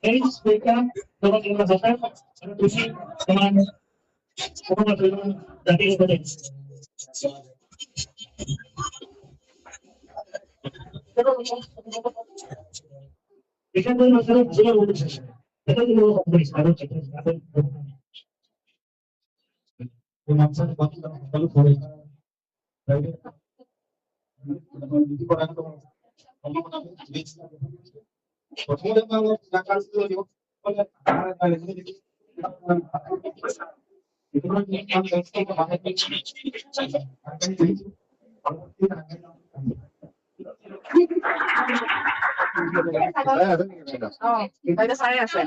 eles explicam toda a organização, a tusi teman semua dari sebagai ikan dari masalah semua udah selesai. Kita dulu beri sekarang kita sekarang masalah batu kalau boleh. Jadi orang itu প্রথমে আমরা টাকা ছিল এটা সাড়ে আছে